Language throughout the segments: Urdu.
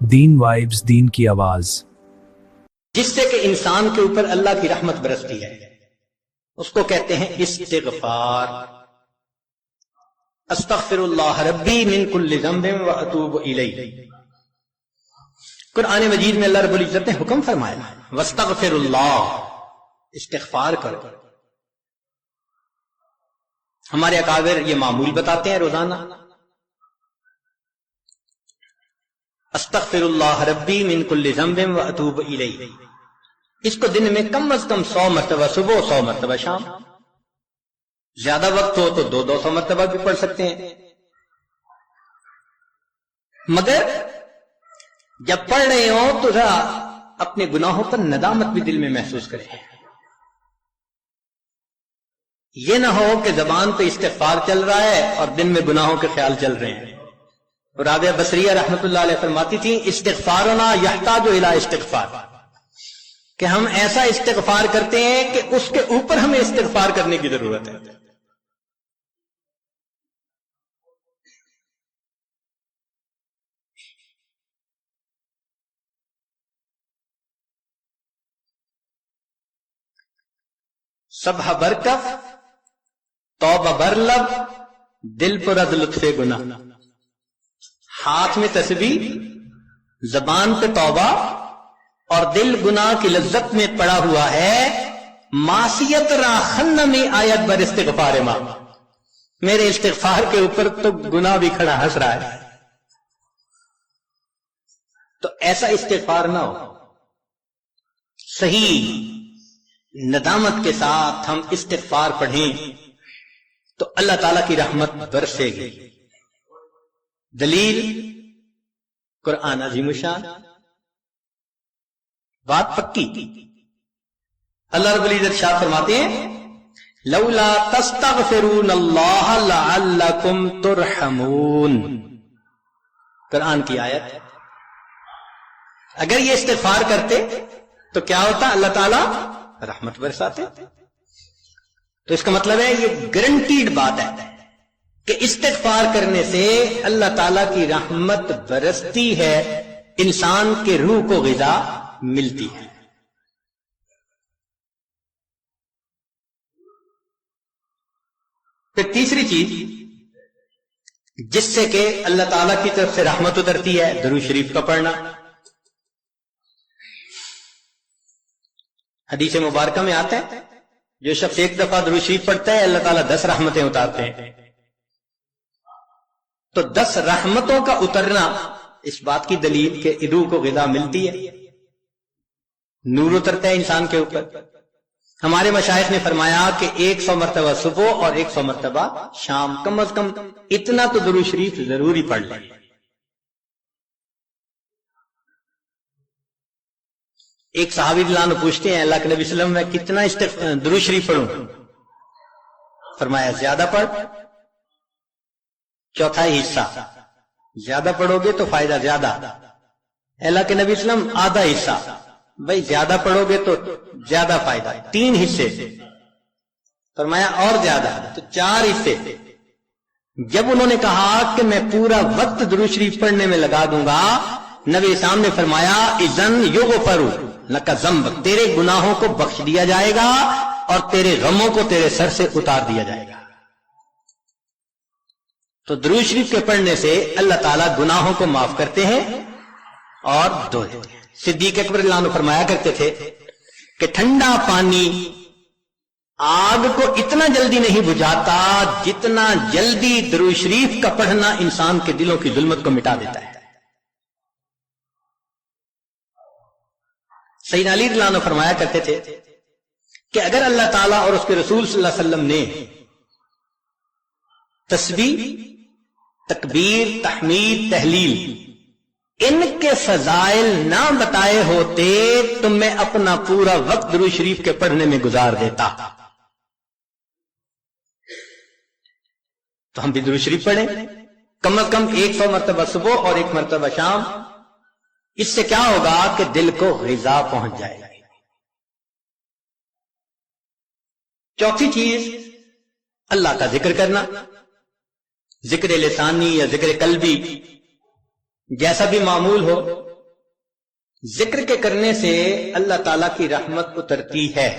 دین وائبز، دین کی آواز، جس سے کہ انسان کے اوپر اللہ کی رحمت برستی ہے، اس کو کہتے ہیں استغفار۔ استغفر اللہ ربی من کل ذنب واتوب الیہ۔ قرآن مجید میں اللہ رب العزت نے حکم فرمایا واستغفر اللہ، استغفار کرو۔ ہمارے اکابر یہ معمول بتاتے ہیں روزانہ، استغفر اللہ ربی من کل ذنب واتوب الیہ۔ اس کو دن میں کم از کم 100 مرتبہ صبح، 100 مرتبہ شام، زیادہ وقت ہو تو 200 مرتبہ بھی پڑھ سکتے ہیں۔ مگر جب پڑھ رہے ہوں تو ذرا اپنے گناہوں پر ندامت بھی دل میں محسوس کریں۔ یہ نہ ہو کہ زبان پہ استغفار چل رہا ہے اور دن میں گناہوں کے خیال چل رہے ہیں۔ رابعہ بصریہ رحمۃ اللہ علیہ فرماتی تھی استغفارنا یحتاج الی استغفار، کہ ہم ایسا استغفار کرتے ہیں کہ اس کے اوپر ہمیں استغفار کرنے کی ضرورت ہے۔ صبح برکف، توبہ برلب، دل پر از لطف گناہ۔ ہاتھ میں تسبیح، زبان پہ توبہ اور دل گناہ کی لذت میں پڑا ہوا ہے۔ معصیت را خن میں آیت بر استغفار ماں، میرے استغفار کے اوپر تو گناہ بھی کھڑا ہنس رہا ہے۔ تو ایسا استغفار نہ ہو، صحیح ندامت کے ساتھ ہم استغفار پڑھیں تو اللہ تعالی کی رحمت برسے گی۔ دلیل قرآن عظیم الشان، بات پکی۔ اللہ رب العزت شاہ فرماتے ہیں لولا تستغفرون اللہ لعلکم ترحمون، قرآن کی آیت۔ اگر یہ استغفار کرتے تو کیا ہوتا؟ اللہ تعالی رحمت برساتے۔ تو اس کا مطلب ہے یہ گارنٹیڈ بات ہے کہ استغفار کرنے سے اللہ تعالی کی رحمت برستی ہے، انسان کے روح کو غذا ملتی ہے۔ پھر تیسری چیز جس سے کہ اللہ تعالی کی طرف سے رحمت اترتی ہے، درود شریف کا پڑھنا۔ حدیث مبارکہ میں آتا ہے جو شخص ایک دفعہ درود شریف پڑھتا ہے اللہ تعالیٰ 10 رحمتیں اتارتے ہیں۔ تو 10 رحمتوں کا اترنا اس بات کی دلیل کہ روح کو غذا ملتی ہے، نور اترتا ہے انسان کے اوپر۔ ہمارے مشائخ نے فرمایا کہ 100 مرتبہ صبح اور 100 مرتبہ شام، کم از کم اتنا تو درود شریف ضروری پڑھ لیں۔ ایک صحابی رضی اللہ عنہ پوچھتے ہیں اللہ کے نبی صلی اللہ علیہ وسلم میں کتنا درود شریف پڑھوں؟ فرمایا زیادہ پڑھ، چوتھائی حصہ۔ زیادہ پڑھو گے تو فائدہ زیادہ۔ اللہ کے نبی صلی اللہ علیہ وسلم آدھا حصہ، بھائی زیادہ پڑھو گے تو زیادہ فائدہ، 3 حصے۔ فرمایا اور زیادہ، تو 4 حصے۔ جب انہوں نے کہا کہ میں پورا وقت درود شریف پڑھنے میں لگا دوں گا، نبی اسلام نے فرمایا اذن یغفر لک ذنبک، تیرے گناہوں کو بخش دیا جائے گا اور تیرے غموں کو تیرے سر سے اتار دیا جائے گا۔ تو درود شریف کے پڑھنے سے اللہ تعالیٰ گناہوں کو معاف کرتے ہیں اور دھو دیتے ہیں۔ صدیق اکبر رضی اللہ عنہ فرمایا کرتے تھے کہ ٹھنڈا پانی آگ کو اتنا جلدی نہیں بجھاتا جتنا جلدی درود شریف کا پڑھنا انسان کے دلوں کی ظلمت کو مٹا دیتا ہے۔ سیدنا علی رضی اللہ عنہ فرمایا کرتے تھے کہ اگر اللہ تعالیٰ اور اس کے رسول صلی اللہ علیہ وسلم نے تسبیح، تکبیر، تحمید، تہلیل ان کے فضائل نہ بتائے ہوتے تو میں اپنا پورا وقت درود شریف کے پڑھنے میں گزار دیتا۔ تو ہم بھی درود شریف پڑھیں، کم از کم 100 مرتبہ صبح اور 1 مرتبہ شام۔ اس سے کیا ہوگا کہ دل کو غذا پہنچ جائے گی۔ چوتھی چیز اللہ کا ذکر کرنا، ذکر لسانی یا ذکر قلبی جیسا بھی معمول ہو، ذکر کے کرنے سے اللہ تعالیٰ کی رحمت اترتی ہے،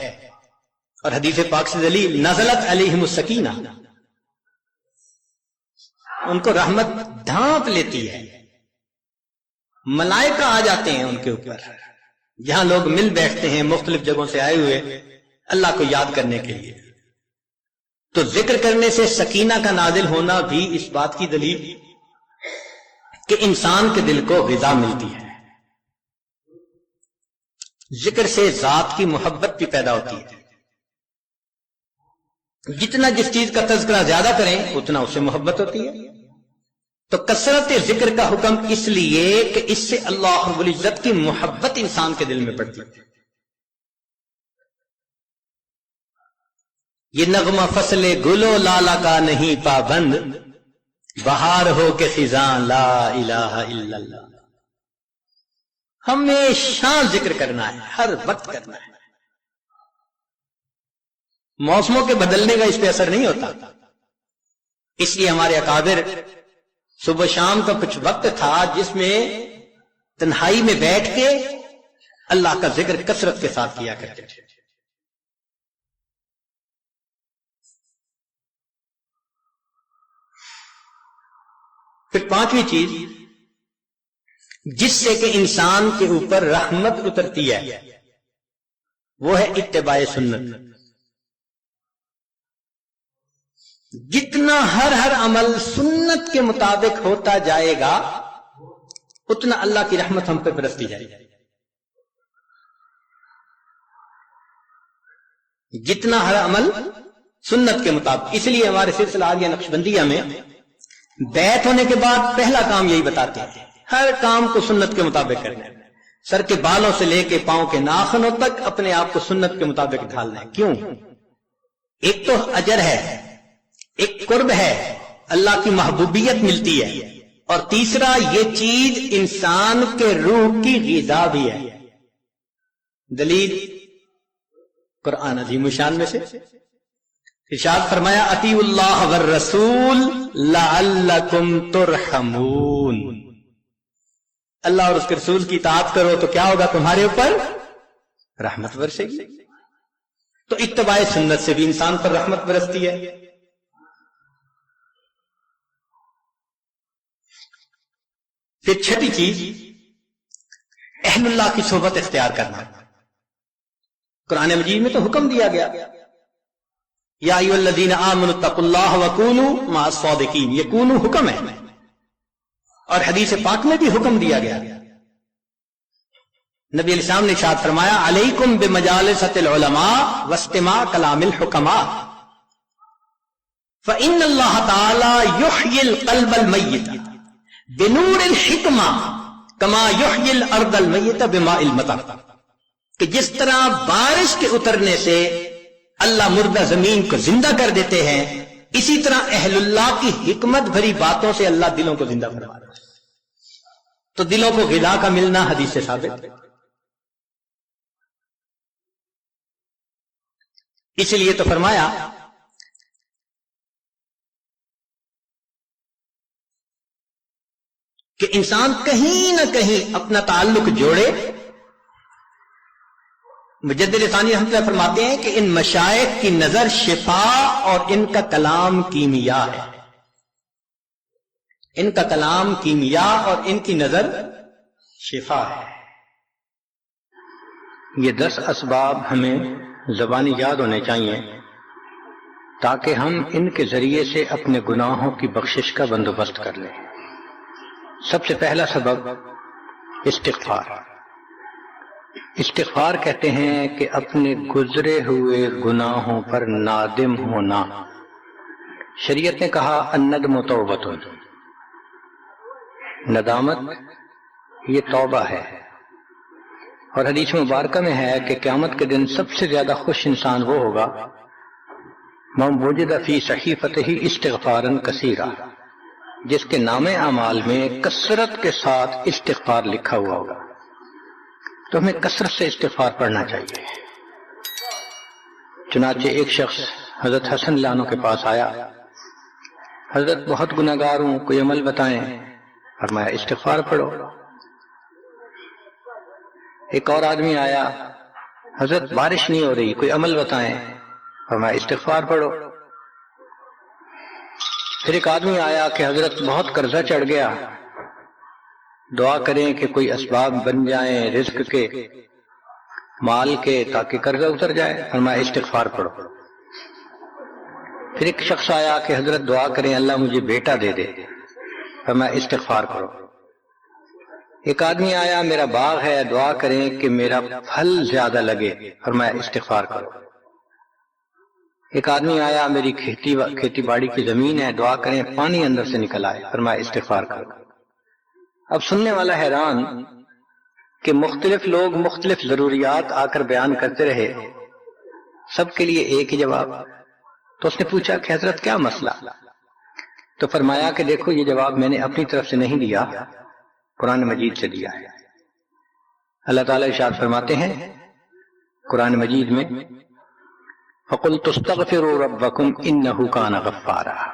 اور حدیث پاک سے دلیل نزلت علیہم السکینہ، ان کو رحمت ڈھانپ لیتی ہے، ملائکہ آ جاتے ہیں ان کے اوپر، جہاں لوگ مل بیٹھتے ہیں مختلف جگہوں سے آئے ہوئے اللہ کو یاد کرنے کے لیے۔ تو ذکر کرنے سے سکینہ کا نازل ہونا بھی اس بات کی دلیل کہ انسان کے دل کو غذا ملتی ہے۔ ذکر سے ذات کی محبت بھی پیدا ہوتی ہے، جتنا جس چیز کا تذکرہ زیادہ کریں اتنا اس سے محبت ہوتی ہے۔ تو کثرت ذکر کا حکم اس لیے کہ اس سے اللہ رب العزت کی محبت انسان کے دل میں پڑتی ہے۔ یہ نغمہ فصل گلو لالا کا نہیں پابند، بہار ہو کے خزاں لا الہ الا اللہ۔ ہمیشہ ذکر کرنا ہے، ہر وقت کرنا ہے۔ موسموں کے بدلنے کا اس پہ اثر نہیں ہوتا، اس لیے ہمارے اکابر صبح شام کا کچھ وقت تھا جس میں تنہائی میں بیٹھ کے اللہ کا ذکر کثرت کے ساتھ کیا کرتے تھے۔ پھر پانچویں چیز جس سے کہ انسان کے اوپر رحمت اترتی ہے وہ ہے اتباع سنت۔ جتنا ہر عمل سنت کے مطابق ہوتا جائے گا اتنا اللہ کی رحمت ہم پہ برستی جائے گی۔ جتنا ہر عمل سنت کے مطابق، اس لیے ہمارے سلسلہ عالیہ نقشبندیہ میں بیعت ہونے کے بعد پہلا کام یہی بتاتے ہیں، ہر کام کو سنت کے مطابق کرنا ہے۔ سر کے بالوں سے لے کے پاؤں کے ناخنوں تک اپنے آپ کو سنت کے مطابق ڈھالنا ہے۔ کیوں؟ ایک تو اجر ہے، ایک قرب ہے، اللہ کی محبوبیت ملتی ہے، اور تیسرا یہ چیز انسان کے روح کی غذا بھی ہے۔ دلیل قرآن عظیم الشان میں سے ارشاد فرمایا اطیعوا اللہ والرسول لعلکم ترحمون، اللہ اور اس کے رسول کی اطاعت کرو تو کیا ہوگا؟ تمہارے اوپر رحمت برسے گی۔ تو اتباع سنت سے بھی انسان پر رحمت برستی ہے۔ پھر چھٹی چیز اہل اللہ کی صحبت اختیار کرنا۔ قرآن مجید میں تو حکم دیا گیا یا ایھا الذین آمنوا اتقوا اللہ وکونوا مع الصادقین، یہ کونوا حکم ہے، اور حدیث پاک میں بھی حکم دیا گیا۔ نبی علیہ السلام نے ارشاد فرمایا علیکم بمجالسۃ العلماء واستماع کلام الحکماء فإن اللہ تعالی یحیی القلب المیت بنور الحکمہ کما یحیی الارض المیت بماء المطر، کہ جس طرح بارش کے اترنے سے اللہ مردہ زمین کو زندہ کر دیتے ہیں، اسی طرح اہل اللہ کی حکمت بھری باتوں سے اللہ دلوں کو زندہ فرما رہا ہے۔ تو دلوں کو غذا کا ملنا حدیث سے ثابت ہے۔ اس لیے تو فرمایا کہ انسان کہیں نہ کہیں اپنا تعلق جوڑے۔ مجدد ثانی رحمۃ اللہ فرماتے ہیں کہ ان مشائخ کی نظر شفا اور ان کا کلام کیمیا ہے، ان کا کلام کیمیا اور ان کی نظر شفا ہے۔ یہ 10 اسباب ہمیں زبانی یاد ہونے چاہیے تاکہ ہم ان کے ذریعے سے اپنے گناہوں کی بخشش کا بندوبست کر لیں۔ سب سے پہلا سبب استغفار۔ استغفار کہتے ہیں کہ اپنے گزرے ہوئے گناہوں پر نادم ہونا۔ شریعت نے کہا الندم توبۃ، ندامت یہ توبہ ہے، اور حدیث مبارکہ میں ہے کہ قیامت کے دن سب سے زیادہ خوش انسان وہ ہوگا من وجد فی صحیفتہ استغفارا کثیرا، جس کے نام اعمال میں کثرت کے ساتھ استغفار لکھا ہوا ہوگا۔ تو ہمیں کثرت سے استغفار پڑھنا چاہیے۔ چنانچہ ایک شخص حضرت حسن لانو کے پاس آیا، حضرت بہت گناہگار ہوں، کوئی عمل بتائیں۔ فرمایا استغفار پڑھو۔ ایک اور آدمی آیا، حضرت بارش نہیں ہو رہی، کوئی عمل بتائیں، فرمایا استغفار پڑھو۔ پھر ایک آدمی آیا کہ حضرت بہت قرضہ چڑھ گیا، دعا کریں کہ کوئی اسباب بن جائیں رزق کے، مال کے، تاکہ قرضہ اتر جائے، فرمایا استغفار پڑھو۔ پھر ایک شخص آیا کہ حضرت دعا کریں اللہ مجھے بیٹا دے دے، فرمایا استغفار کرو۔ ایک آدمی آیا میرا باغ ہے، دعا کریں کہ میرا پھل زیادہ لگے، فرمایا استغفار کرو۔ ایک آدمی آیا میری کھیتی باڑی کی زمین ہے، دعا کریں پانی اندر سے نکل آئے، فرمایا استغفار کرو۔ اب سننے والا حیران کہ مختلف لوگ مختلف ضروریات آ کر بیان کرتے رہے، سب کے لیے ایک ہی جواب۔ تو اس نے پوچھا کہ حضرت کیا مسئلہ؟ تو فرمایا کہ دیکھو یہ جواب میں نے اپنی طرف سے نہیں دیا، قرآن مجید سے دیا ہے۔ اللہ تعالیٰ ارشاد فرماتے ہیں قرآن مجید میں فَقُلْتُ اسْتَغْفِرُوا رَبَّكُمْ إِنَّهُ كَانَ غَفَّارًا۔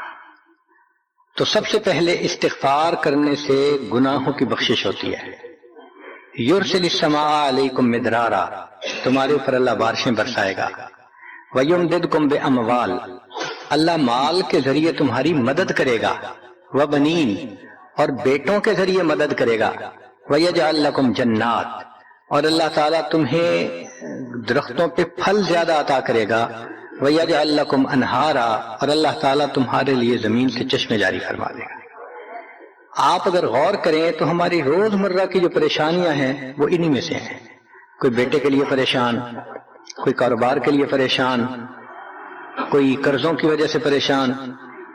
تو سب سے پہلے استغفار کرنے سے گناہوں کی بخشش ہوتی ہے۔ يُرْسِلِ السَّمَاءَ عَلَيْكُمْ مِدْرَارًا، تمہارے اوپر اللہ بارشیں برسائے گا۔ وَيُمْدِدْكُمْ بِأَمْوَالٍ، اللہ مال کے ذریعے تمہاری مدد کرے گا، وَبَنِينَ، اور بیٹوں کے ذریعے مدد کرے گا، وَيَجْعَلْ لَكُمْ جَنَّاتٍ، اور اللہ تعالیٰ تمہیں درختوں پہ پھل زیادہ عطا کرے گا، وَيَجْعَلْ لَكُمْ أَنْهَارًا، اور اللہ تعالیٰ تمہارے لیے زمین سے چشمے جاری فرما دے گا۔ آپ اگر غور کریں تو ہماری روزمرہ کی جو پریشانیاں ہیں وہ انہی میں سے ہیں۔ کوئی بیٹے کے لیے پریشان، کوئی کاروبار کے لیے پریشان، کوئی قرضوں کی وجہ سے پریشان۔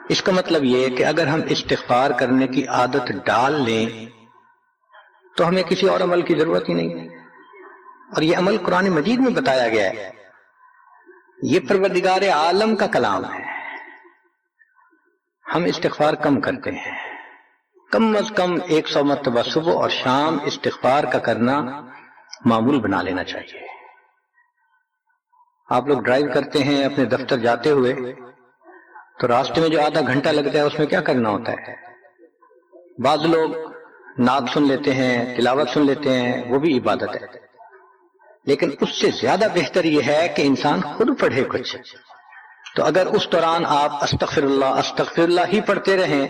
اس کا مطلب یہ ہے کہ اگر ہم استغفار کرنے کی عادت ڈال لیں تو ہمیں کسی اور عمل کی ضرورت ہی نہیں، اور یہ عمل قرآن مجید میں بتایا گیا ہے۔ یہ پروردگار عالم کا کلام ہے۔ ہم استغفار کم کرتے ہیں، کم از کم 100 مرتبہ صبح اور شام استغفار کا کرنا معمول بنا لینا چاہیے۔ آپ لوگ ڈرائیو کرتے ہیں اپنے دفتر جاتے ہوئے تو راستے میں جو آدھا گھنٹہ لگتا ہے اس میں کیا کرنا ہوتا ہے؟ بعض لوگ نعت سن لیتے ہیں، تلاوت سن لیتے ہیں، وہ بھی عبادت ہے، لیکن اس سے زیادہ بہتر یہ ہے کہ انسان خود پڑھے کچھ۔ تو اگر اس دوران آپ استغفر اللہ ہی پڑھتے رہیں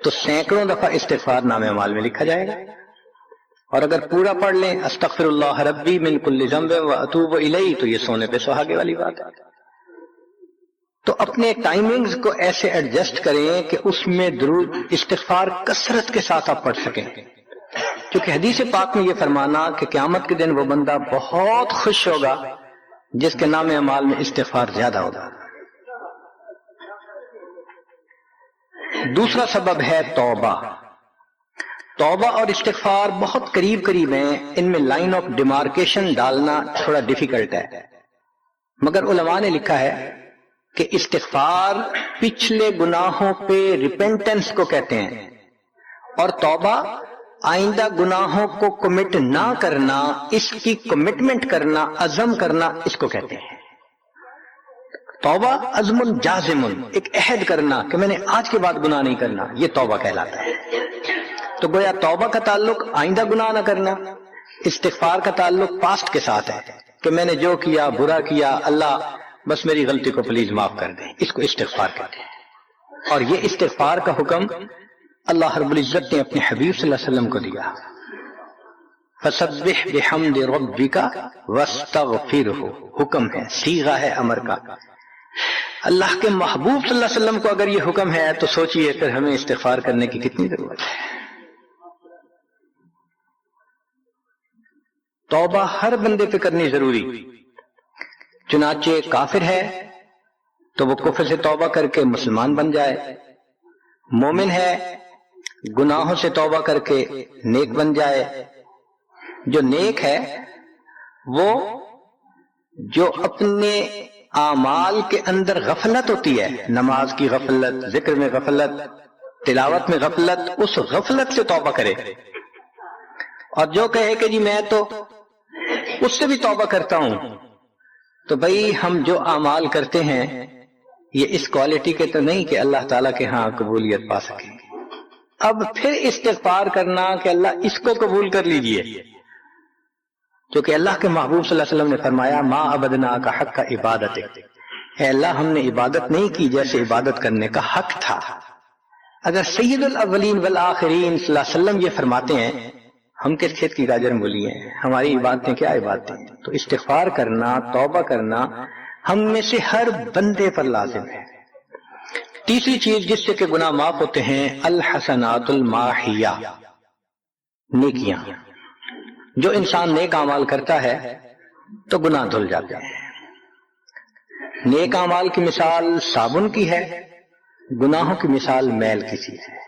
تو سینکڑوں دفعہ استغفار نامہ اعمال میں لکھا جائے گا، اور اگر پورا پڑھ لیں استغفر اللہ ربی من کل ذنب واتوب الیہ تو یہ سونے پہ سہاگے والی بات ہے۔ تو اپنے ٹائمنگز کو ایسے ایڈجسٹ کریں کہ اس میں درود استغفار کثرت کے ساتھ آپ پڑھ سکیں، کیونکہ حدیث پاک میں یہ فرمانا کہ قیامت کے دن وہ بندہ بہت خوش ہوگا جس کے نام اعمال میں استغفار زیادہ ہوگا۔ دوسرا سبب ہے توبہ۔ توبہ اور استغفار بہت قریب ہیں، ان میں لائن آف ڈیمارکیشن ڈالنا تھوڑا ڈیفیکلٹ ہے، مگر علماء نے لکھا ہے کہ استغفار پچھلے گناہوں پہ ریپینٹنس کو کہتے ہیں، اور توبہ آئندہ گناہوں کو کمٹ نہ کرنا، اس کی کمٹمنٹ کرنا، عزم کرنا، اس کو کہتے ہیں۔ توبہ عزم جازم، ایک عہد کرنا کہ میں نے آج کے بعد گناہ نہیں کرنا، یہ توبہ کہلاتا ہے۔ تو گویا توبہ کا تعلق آئندہ گناہ نہ کرنا، استغفار کا تعلق پاسٹ کے ساتھ ہے کہ میں نے جو کیا برا کیا، اللہ بس میری غلطی کو پلیز معاف کر دیں، اس کو استغفار کہتے ہیں۔ اور یہ استغفار کا حکم اللہ رب العزت نے اپنے حبیب صلی اللہ علیہ وسلم کو دیا، فسبح بحمد ربک واستغفرہ، حکم ہے، صیغہ ہے امر کا۔ اللہ کے محبوب صلی اللہ علیہ وسلم کو اگر یہ حکم ہے تو سوچئے پھر ہمیں استغفار کرنے کی کتنی ضرورت ہے۔ توبہ ہر بندے پہ کرنی ضروری، چنانچہ کافر ہے تو وہ کفر سے توبہ کر کے مسلمان بن جائے، مومن ہے گناہوں سے توبہ کر کے نیک بن جائے۔ جو نیک ہے وہ جو اپنے اعمال کے اندر غفلت ہوتی ہے، نماز کی غفلت، ذکر میں غفلت، تلاوت میں غفلت، اس غفلت سے توبہ کرے، اور جو کہے کہ جی میں تو اس سے بھی توبہ کرتا ہوں، تو بھائی ہم جو اعمال کرتے ہیں یہ اس کوالٹی کے تو نہیں کہ اللہ تعالیٰ کے ہاں قبولیت پا سکیں گے۔ اب پھر استغفار کرنا کہ اللہ اس کو قبول کر لیجئے، کیونکہ اللہ کے محبوب صلی اللہ علیہ وسلم نے فرمایا ما عبدنا کا حق کا عبادت، اے اللہ ہم نے عبادت نہیں کی جیسے عبادت کرنے کا حق تھا۔ اگر سید الاولین والآخرین صلی اللہ علیہ وسلم یہ فرماتے ہیں، ہم کس کھیت کی گاجر مولی ہیں، ہماری عبادتیں کیا عبادتیں ہیں؟ تو استغفار کرنا، توبہ کرنا ہم میں سے ہر بندے پر لازم ہے۔ تیسری چیز جس سے کہ گناہ معاف ہوتے ہیں، الحسنات الماحیہ، نیکیاں۔ جو انسان نیک اعمال کرتا ہے تو گناہ دھل جاتے ہیں۔ نیک اعمال کی مثال صابن کی ہے، گناہوں کی مثال میل کی چیز ہے۔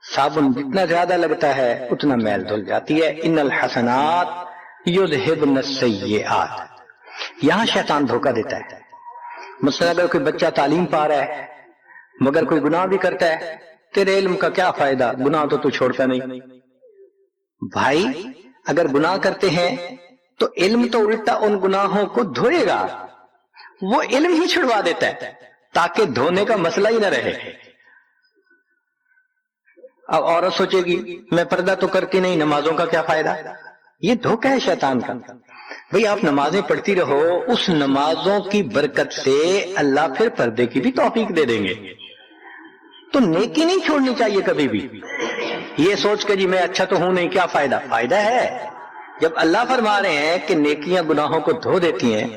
صابن جتنا زیادہ لگتا ہے اتنا میل دھل جاتی ہے۔ ان الحسنات یذہبن السیئات، یہاں شیطان دھوکہ دیتا ہے۔ مثلا اگر کوئی بچہ تعلیم پا رہا ہے مگر کوئی گناہ بھی کرتا ہے، تیرے علم کا کیا فائدہ، گناہ تو چھوڑتا نہیں۔ بھائی اگر گناہ کرتے ہیں تو علم تو الٹا ان گناہوں کو دھوئے گا، وہ علم ہی چھڑوا دیتا ہے تاکہ دھونے کا مسئلہ ہی نہ رہے۔ اب عورت سوچے گی میں پردہ تو کرتی نہیں، نمازوں کا کیا فائدہ؟ یہ دھوکہ ہے شیطان کا۔ بھئی آپ نمازیں پڑھتی رہو، اس نمازوں کی برکت سے اللہ پھر پردے کی بھی توفیق دے دیں گے۔ تو نیکی نہیں چھوڑنی چاہیے کبھی بھی، یہ سوچ کے جی میں اچھا تو ہوں نہیں، کیا فائدہ؟ فائدہ ہے۔ جب اللہ فرما رہے ہیں کہ نیکیاں گناہوں کو دھو دیتی ہیں،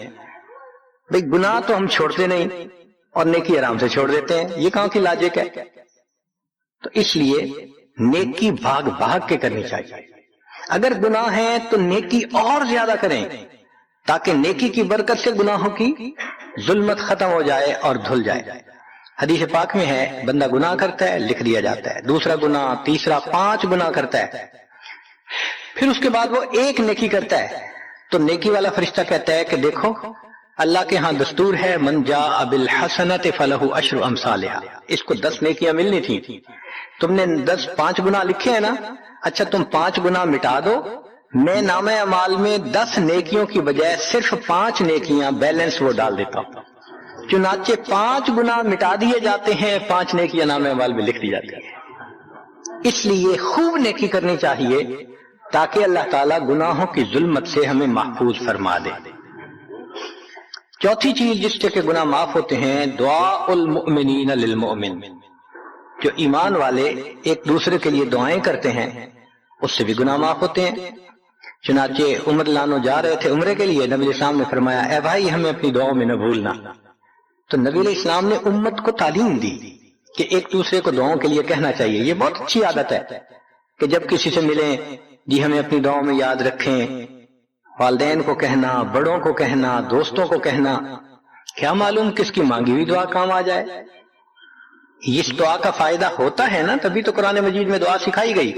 بھئی گناہ تو ہم چھوڑتے نہیں اور نیکی آرام سے چھوڑ دیتے ہیں، یہ کہاں کی لاجک ہے؟ تو اس لیے نیکی بھاگ بھاگ کے کرنی چاہیے۔ اگر گناہ ہیں تو نیکی اور زیادہ کریں تاکہ نیکی کی برکت سے گناہوں کی ظلمت ختم ہو جائے اور دھل جائے۔ حدیث پاک میں ہے بندہ گناہ کرتا ہے لکھ دیا جاتا ہے، دوسرا گناہ، تیسرا، 5 گناہ کرتا ہے، پھر اس کے بعد وہ ایک نیکی کرتا ہے تو نیکی والا فرشتہ کہتا ہے کہ دیکھو اللہ کے ہاں دستور ہے من جاء بالحسنۃ فلہ عشر امثالھا، اس کو 10 نیکیاں ملنی تھی، تم نے 5 گناہ لکھے ہیں نا، اچھا تم 5 گناہ مٹا دو، میں نامہ اعمال میں 10 نیکیوں کی بجائے صرف 5 نیکیاں بیلنس وہ ڈال دیتا ہوں۔ چنانچہ 5 گناہ مٹا دیے جاتے ہیں، 5 نیکیاں نامہ اعمال میں لکھ دی جاتی ہیں۔ اس لیے خوب نیکی کرنی چاہیے تاکہ اللہ تعالیٰ گناہوں کی ظلمت سے ہمیں محفوظ فرما دے۔ چوتھی چیز جس سے کہ گناہ معاف ہوتے ہیں، دعاء المؤمنین للمؤمن، جو ایمان والے ایک دوسرے کے لیے دعائیں کرتے ہیں اس سے بھی گناہ معاف ہوتے ہیں۔ چنانچہ عمر لانو جا رہے تھے عمرے کے لیے، نبی علیہ السلام نے فرمایا اے بھائی ہمیں اپنی دعاؤں میں نہ بھولنا۔ تو نبی علیہ السلام نے امت کو تعلیم دی کہ ایک دوسرے کو دعاؤں کے لیے کہنا چاہیے۔ یہ بہت اچھی عادت ہے کہ جب کسی سے ملیں جی ہمیں اپنی دعاؤں میں یاد رکھیں، والدین کو کہنا، بڑوں کو کہنا، دوستوں کو کہنا، کیا معلوم کس کی مانگی ہوئی دعا کام آ جائے۔ اس دعا کا فائدہ ہوتا ہے نا، تبھی تو قرآن مجید میں دعا سکھائی گئی،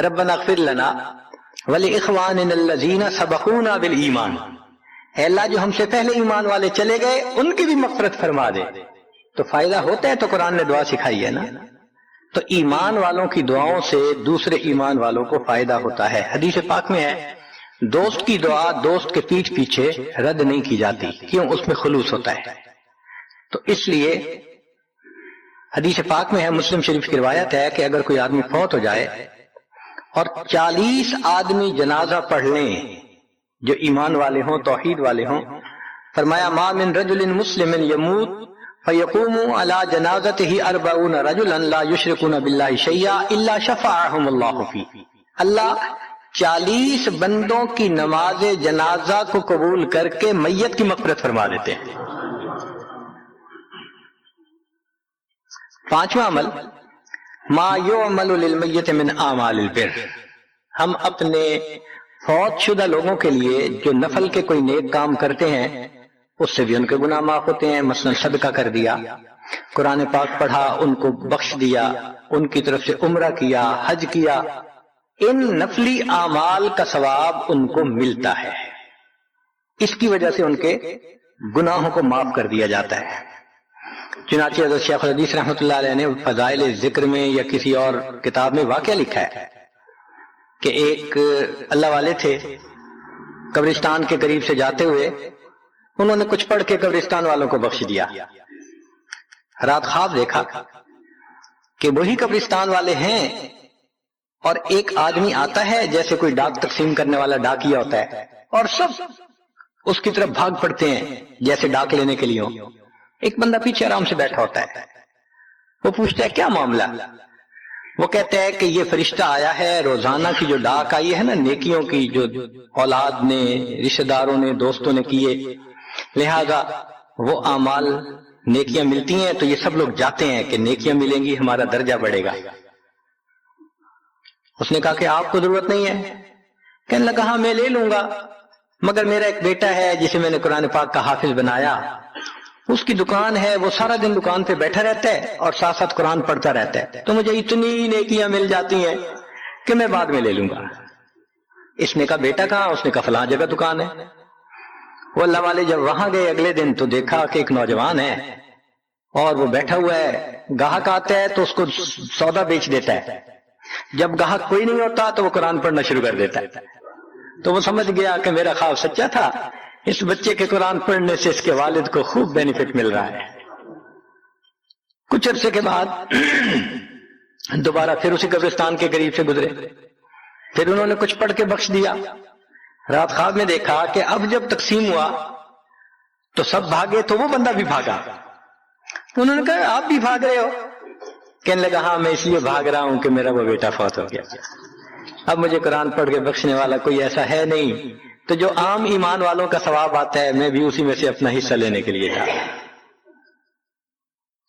ربنا اغفر لنا ولاخواننا الذین سبقونا بالایمان، اے اللہ جو ہم سے پہلے ایمان والے چلے گئے ان کی بھی مغفرت فرما دے۔ تو فائدہ ہوتا ہے تو قرآن نے دعا سکھائی ہے نا۔ تو ایمان والوں کی دعاؤں سے دوسرے ایمان والوں کو فائدہ ہوتا ہے۔ حدیث پاک میں ہے دوست کی دعا دوست کے پیٹھ پیچھے رد نہیں کی جاتی، کیوں؟ اس میں خلوص ہوتا ہے۔ تو اس لیے حدیث پاک میں ہے، مسلم شریف کی روایت ہے کہ اگر کوئی آدمی فوت ہو جائے اور 40 آدمی جنازہ پڑھ لیں جو ایمان والے ہوں، توحید والے ہوں، فرمایا ما من رجل مسلم یموت فیقوم علی جنازتہ 40 رجلا لا یشرکون باللہ شیئا الا شفعهم اللہ فیہ، اللہ 40 بندوں کی نماز جنازہ کو قبول کر کے میت کی مغفرت فرما دیتے ہیں۔ 5واں عمل ما یعمل للمیت من اعمال البر، ہم اپنے فوت شدہ لوگوں کے لیے جو نفل کے کوئی نیک کام کرتے ہیں اس سے بھی ان کے گناہ معاف ہوتے ہیں۔ مثلا صدقہ کر دیا، قرآن پاک پڑھا، ان کو بخش دیا، ان کی طرف سے عمرہ کیا، حج کیا، ان نفلی اعمال کا ثواب ان کو ملتا ہے، اس کی وجہ سے ان کے گناہوں کو معاف کر دیا جاتا ہے۔ چنانچہ حضرت شیخ الحدیث رحمۃ اللہ علیہ نے فضائل ذکر میں یا کسی اور کتاب میں واقعہ لکھا ہے کہ ایک اللہ والے تھے، قبرستان کے قریب سے جاتے ہوئے انہوں نے کچھ پڑھ کے قبرستان والوں کو بخش دیا۔ رات خواب دیکھا کہ وہی قبرستان والے ہیں اور ایک آدمی آتا ہے جیسے کوئی ڈاک تقسیم کرنے والا ڈاکیا ہوتا ہے، اور سب اس کی طرف بھاگ پڑتے ہیں جیسے ڈاک لینے کے لیے ہو۔ ایک بندہ پیچھے آرام سے بیٹھا ہوتا ہے، وہ پوچھتا ہے کیا معاملہ؟ وہ کہتا ہے کہ یہ فرشتہ آیا ہے، روزانہ کی جو ڈاک آئی ہے نا نیکیوں کی، جو اولاد نے، رشتہ داروں نے، دوستوں نے کیے، لہذا وہ اعمال نیکیاں ملتی ہیں تو یہ سب لوگ جاتے ہیں کہ نیکیاں ملیں گی، ہمارا درجہ بڑھے گا۔ اس نے کہا کہ آپ کو ضرورت نہیں ہے؟ کہنے لگا ہاں میں لے لوں گا، مگر میرا ایک بیٹا ہے جسے میں نے قرآن پاک کا حافظ بنایا، اس کی دکان ہے، وہ سارا دن دکان پہ بیٹھا رہتا ہے اور ساتھ ساتھ قرآن پڑھتا رہتا ہے، تو مجھے اتنی نیکیاں مل جاتی ہیں کہ میں بعد میں لے لوں گا۔ اس نے کہا بیٹا کہاں؟ اس نے کہا فلاں جگہ دکان ہے۔ وہ اللہ والے جب وہاں گئے اگلے دن تو دیکھا کہ ایک نوجوان ہے اور وہ بیٹھا ہوا ہے، گاہک آتا ہے تو اس کو سودا بیچ دیتا ہے، جب گاہک کوئی نہیں ہوتا تو وہ قرآن پڑھنا شروع کر دیتا ہے۔ تو وہ سمجھ گیا کہ میرا خواب سچا تھا، اس بچے کے قرآن پڑھنے سے اس کے والد کو خوب بینیفٹ مل رہا ہے۔ کچھ عرصے کے بعد دوبارہ پھر اسی قبرستان کے قریب سے گزرے، پھر انہوں نے کچھ پڑھ کے بخش دیا۔ رات خواب میں دیکھا کہ اب جب تقسیم ہوا تو سب بھاگے تو وہ بندہ بھی بھاگا۔ انہوں نے کہا آپ بھی بھاگ رہے ہو؟ کہنے لگا ہاں میں اس لیے بھاگ رہا ہوں کہ میرا وہ بیٹا فوت ہو گیا، اب مجھے قرآن پڑھ کے بخشنے والا کوئی ایسا ہے نہیں، تو جو عام ایمان والوں کا ثواب آتا ہے میں بھی اسی میں سے اپنا حصہ لینے کے لیے جا رہا ہوں۔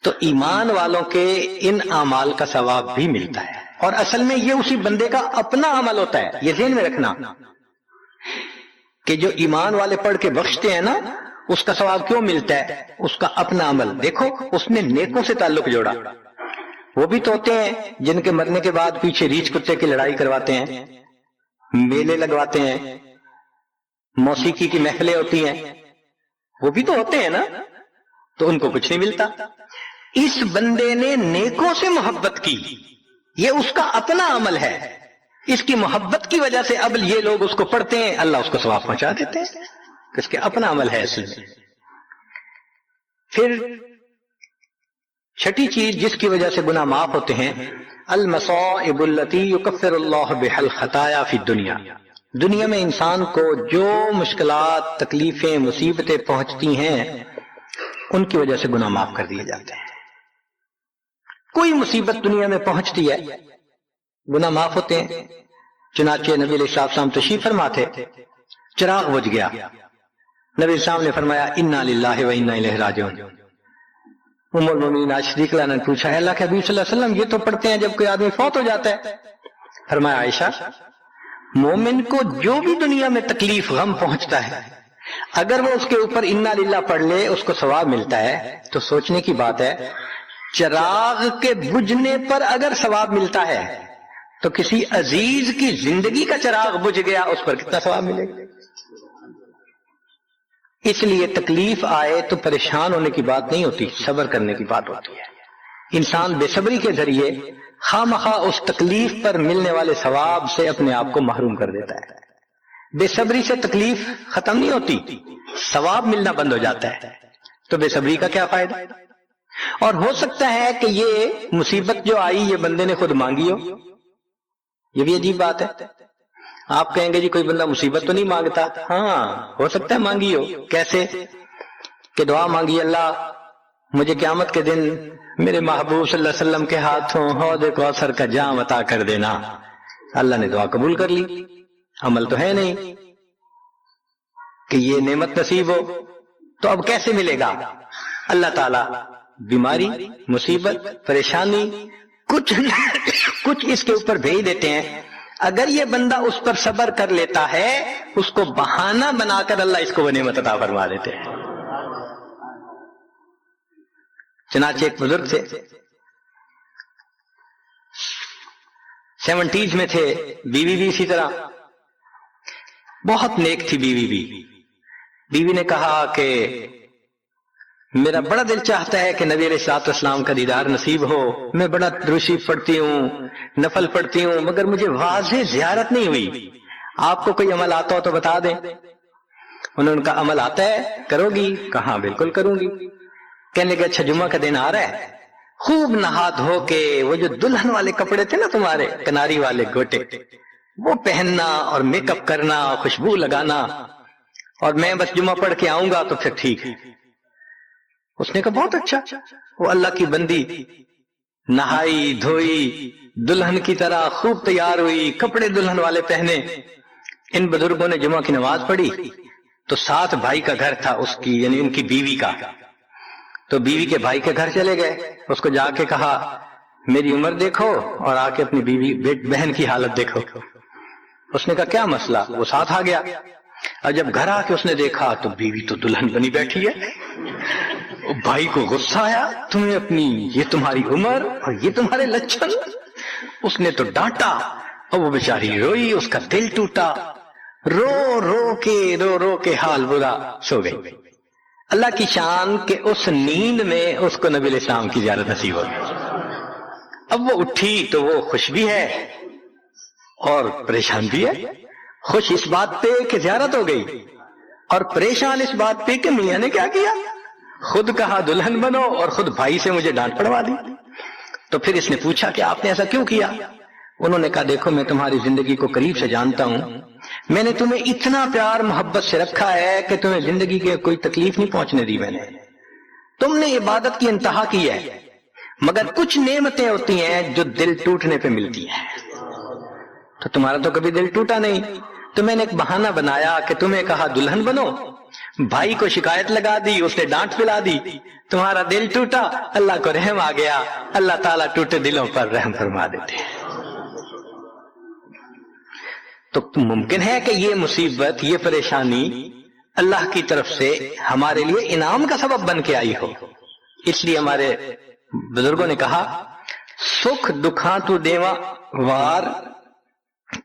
تو ایمان والوں کے ان اعمال کا ثواب بھی ملتا ہے، اور اصل میں یہ اسی بندے کا اپنا عمل ہوتا ہے۔ یہ ذہن میں رکھنا کہ جو ایمان والے پڑھ کے بخشتے ہیں نا، اس کا ثواب کیوں ملتا ہے؟ اس کا اپنا عمل۔ دیکھو اس نے نیکوں سے تعلق جوڑا۔ وہ بھی تو ہوتے ہیں جن کے مرنے کے بعد پیچھے ریچھ کتے کی لڑائی کرواتے ہیں، میلے لگواتے ہیں، موسیقی کی محفلیں ہوتی ہیں، وہ بھی تو ہوتے ہیں نا، تو ان کو کچھ نہیں ملتا۔ اس بندے نے نیکوں سے محبت کی، یہ اس کا اپنا عمل ہے، اس کی محبت کی وجہ سے اب یہ لوگ اس کو پڑھتے ہیں، اللہ اس کو ثواب پہنچا دیتے ہیں، اس کے اپنا عمل ہے اصل میں۔ پھر چھٹی چیز جس کی وجہ سے گناہ معاف ہوتے ہیں، المصائب التي يكفر الله بها الخطايا في الدنيا۔ دنیا میں انسان کو جو مشکلات، تکلیفیں، مصیبتیں پہنچتی ہیں ان کی وجہ سے گناہ معاف کر دیے جاتے ہیں۔ کوئی مصیبت دنیا میں پہنچتی ہے گناہ معاف ہوتے ہیں۔ چنانچہ نبی علیہ السلام تشریف فرما تھے، چراغ بجھ گیا، نبی السلام نے فرمایا انا للہ و انا الیہ راجعون۔ ام المؤمنین عائشہ رضی اللہ عنہا نے پوچھا اللہ کے حبیب صلی اللہ علیہ وسلم یہ تو پڑھتے ہیں جب کوئی آدمی فوت ہو جاتا ہے؟ فرمایا عائشہ مومن کو جو بھی دنیا میں تکلیف غم پہنچتا ہے اگر وہ اس کے اوپر انا للہ پڑھ لے اس کو ثواب ملتا ہے۔ تو سوچنے کی بات ہے، چراغ کے بجھنے پر اگر ثواب ملتا ہے تو کسی عزیز کی زندگی کا چراغ بجھ گیا اس پر کتنا ثواب ملے گا؟ اس لیے تکلیف آئے تو پریشان ہونے کی بات نہیں ہوتی، صبر کرنے کی بات ہوتی ہے۔ انسان بے صبری کے ذریعے خواہ مخواہ اس تکلیف پر ملنے والے ثواب سے اپنے آپ کو محروم کر دیتا ہے۔ بے صبری سے تکلیف ختم نہیں ہوتی، ثواب ملنا بند ہو جاتا ہے، تو بے صبری کا کیا فائدہ؟ اور ہو سکتا ہے کہ یہ مصیبت جو آئی یہ بندے نے خود مانگی ہو، یہ بھی عجیب بات ہے۔ آپ کہیں گے جی کوئی بندہ مصیبت تو نہیں مانگتا، ہاں ہو سکتا ہے مانگی ہو۔ کیسے؟ کہ دعا مانگی اللہ مجھے قیامت کے دن میرے محبوب صلی اللہ علیہ وسلم کے ہاتھوں حوض کوثر کا جام عطا کر دینا، اللہ نے دعا قبول کر لی، عمل تو ہے نہیں کہ یہ نعمت نصیب ہو، تو اب کیسے ملے گا؟ اللہ تعالی بیماری، مصیبت، پریشانی کچھ اس کے اوپر بھیج دیتے ہیں۔ اگر یہ بندہ اس پر صبر کر لیتا ہے اس کو بہانہ بنا کر اللہ اس کو وہ نعمت عطا فرما دیتے ہیں۔ چنانچہ ایک بزرگ تھے، 70s میں تھے، بیوی بھی اسی طرح، بہت نیک تھی بیوی بھی۔ بیوی نے کہا کہ میرا بڑا دل چاہتا ہے کہ نبی علیہ الصلوۃ والسلام کا دیدار نصیب ہو، میں بڑا درود پڑھتی ہوں، نفل پڑھتی ہوں، مگر مجھے واضح زیارت نہیں ہوئی، آپ کو کوئی عمل آتا ہو تو بتا دیں۔ انہوں نے کہا عمل آتا ہے، کرو گی؟ کہا بالکل کروں گی۔ کہنے لگے اچھا جمعہ کا دن آ رہا ہے، خوب نہا دھو کے وہ جو دلہن والے کپڑے تھے نا تمہارے کناری والے گوٹے، وہ پہننا اور میک اپ کرنا اور خوشبو لگانا، اور میں بس جمعہ پڑھ کے آؤں گا تو پھر ٹھیک ہے۔ اس نے کہا بہت اچھا، وہ اللہ کی بندی نہائی دھوئی دلہن کی طرح خوب تیار ہوئی، کپڑے دلہن والے پہنے۔ ان بزرگوں نے جمعہ کی نماز پڑھی تو ساتھ بھائی کا گھر تھا اس کی، یعنی ان کی بیوی کا، تو بیوی کے بھائی کے گھر چلے گئے، اس کو جا کے کہا میری عمر دیکھو اور آ کے اپنی بیوی بہن کی حالت دیکھو۔ اس نے کہا کیا مسئلہ؟ وہ ساتھ آ گیا، اور جب گھر آ کے اس نے دیکھا تو بیوی تو دلہن بنی بیٹھی ہے۔ بھائی کو غصہ آیا، تمہیں اپنی یہ تمہاری عمر اور یہ تمہارے لچھن۔ اس نے تو ڈانٹا اور وہ بیچاری روئی، اس کا دل ٹوٹا، رو رو کے حال برا، سو گئی۔ اللہ کی شان کہ اس نیند میں اس کو نبی علیہ السلام کی زیارت نصیب ہو گئی۔ اب وہ اٹھی تو وہ خوش بھی ہے اور پریشان بھی ہے، خوش اس بات پہ کہ زیارت ہو گئی، اور پریشان اس بات پہ کہ میاں نے کیا کیا، خود کہا دلہن بنو اور خود بھائی سے مجھے ڈانٹ پڑوا دی۔ تو پھر اس نے پوچھا کہ آپ نے ایسا کیوں کیا؟ انہوں نے کہا دیکھو میں تمہاری زندگی کو قریب سے جانتا ہوں، میں نے تمہیں اتنا پیار محبت سے رکھا ہے کہ تمہیں زندگی کے کوئی تکلیف نہیں پہنچنے دی میں نے۔ تم نے عبادت کی انتہا کی ہے، مگر کچھ نعمتیں ہوتی ہیں جو دل ٹوٹنے پہ ملتی ہیں، تو تمہارا تو کبھی دل ٹوٹا نہیں، تو میں نے ایک بہانہ بنایا کہ تمہیں کہا دلہن بنو، بھائی کو شکایت لگا دی، اس نے ڈانٹ پلا دی، تمہارا دل ٹوٹا، اللہ کو رحم آ گیا، اللہ تعالیٰ ٹوٹے دلوں پر رحم فرما دیتے ہیں۔ تو ممکن ہے کہ یہ مصیبت، یہ پریشانی اللہ کی طرف سے ہمارے لیے انعام کا سبب بن کے آئی ہو۔ اس لیے ہمارے بزرگوں نے کہا سکھ دکھاں تو دیواں وار،